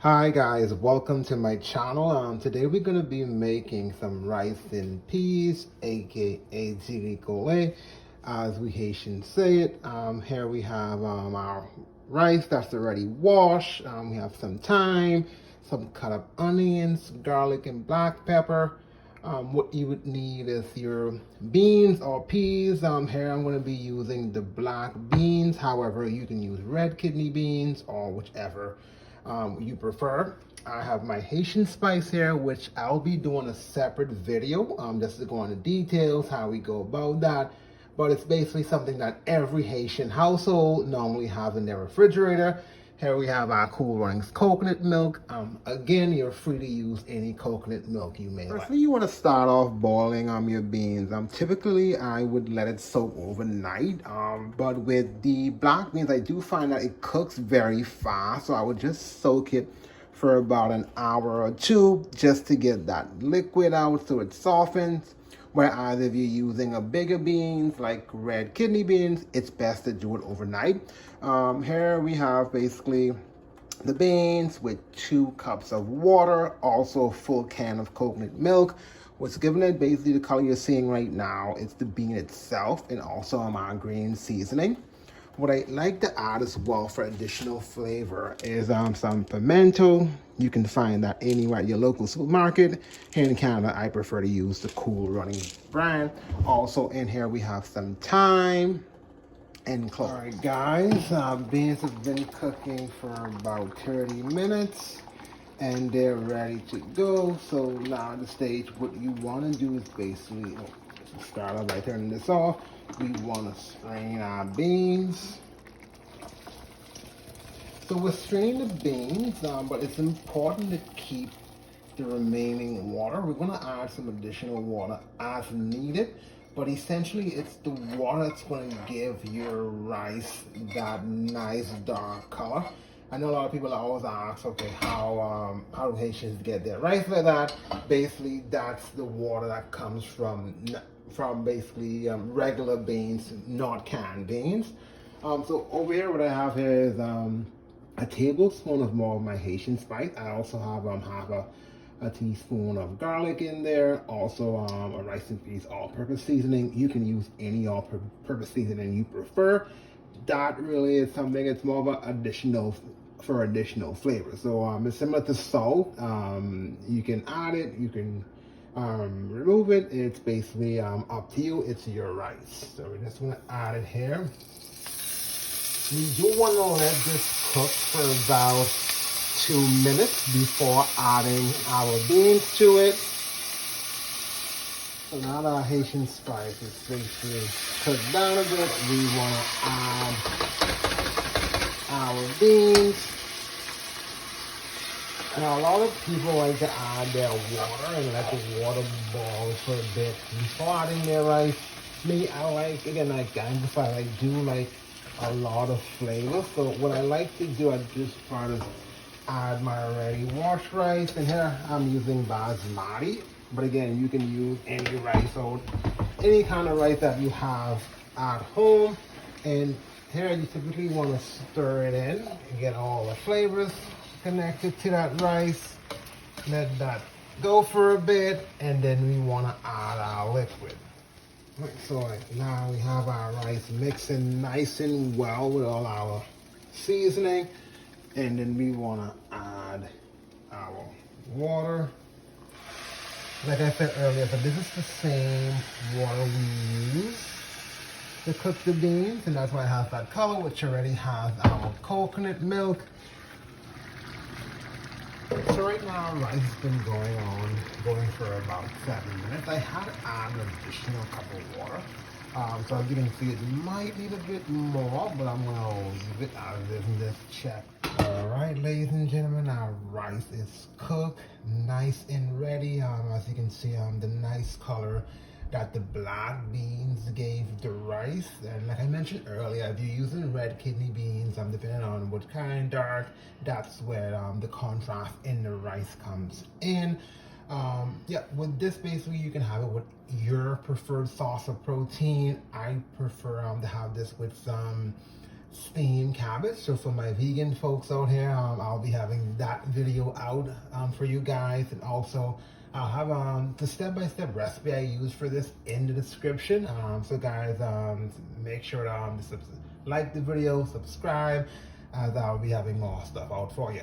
Hi guys, welcome to my channel. Today we're going to be making some rice and peas, aka chili collé, as we Haitians say it. Here we have our rice that's already washed. We have some thyme, some cut up onions, garlic and black pepper. What you would need is your beans or peas. Here I'm going to be using the black beans. However, you can use red kidney beans or whichever you prefer. I have my Haitian spice here, which I'll be doing a separate video just to go into details, how we go about that. But it's basically something that every Haitian household normally have in their refrigerator. Here we have our Cool Runnings coconut milk. Again, you're free to use any coconut milk you may like. Firstly, you want to start off boiling your beans. Typically, I would let it soak overnight. But with the black beans, I do find that it cooks very fast. So I would just soak it for about an hour or two just to get that liquid out so it softens. Whereas if you're using a bigger beans like red kidney beans, it's best to do it overnight. Here we have basically the beans with 2 cups of water, also a full can of coconut milk. What's giving it basically the color you're seeing right now, it's the bean itself and also my green seasoning. What I like to add as well for additional flavor is some pimento. You can find that anywhere at your local supermarket. Here in Canada, I prefer to use the Cool Running brand. Also in here, we have some thyme and cloves. All right, guys, beans have been cooking for about 30 minutes and they're ready to go. So now at the stage, what you want to do is basically start off by turning this off. We want to strain our beans. So we're straining the beans, but it's important to keep the remaining water. We're going to add some additional water as needed, but essentially it's the water that's going to give your rice that nice dark color. I know a lot of people always ask, okay, how do Haitians get their rice like that? Basically, that's the water that comes from basically regular beans, not canned beans. So over here, what I have here is a tablespoon of more of my Haitian spice. I also have half a teaspoon of garlic in there. Also a rice and peas all-purpose seasoning. You can use any all-purpose seasoning you prefer. That really is something, it's more of an additional flavor. So it's similar to salt. You can add it, you can remove it. It's basically up to you. It's your rice. So we're just gonna add it here. We do want to let this cook for about 2 minutes before adding our beans to it. So now that our Haitian spice is basically cooked down a bit, we want to add our beans. Now a lot of people like to add their water and let the water boil for a bit before adding their rice. Me, I like, again, like I emphasize, I do like a lot of flavor. So what I like to do at this part is add my already washed rice, and here I'm using basmati, but again, you can use any rice or any kind of rice that you have at home. And here you typically want to stir it in and get all the flavors connected to that rice. Let that go for a bit, and then we want to add our liquid. Right, so now we have our rice mixing nice and well with all our seasoning, and then we want to add our water. Like I said earlier, so this is the same water we use to cook the beans, and that's why it has that color, which already has our coconut milk. So right now, rice has been going for about 7 minutes. I had to add an additional cup of water. So as you can see, it might need a bit more, but I'm gonna leave it as is and just check. All right, ladies and gentlemen, our rice is cooked, nice and ready. As you can see, the nice color that the black beans gave the rice. And like I mentioned earlier, if you're using red kidney beans, depending on what kind, dark, that's where the contrast in the rice comes in. Yeah, with this basically you can have it with your preferred source of protein. I prefer to have this with some steamed cabbage. So for my vegan folks out here, I'll be having that video out for you guys, and also I'll have the step-by-step recipe I use for this in the description. So guys, make sure to like the video, subscribe, as I'll be having more stuff out for you.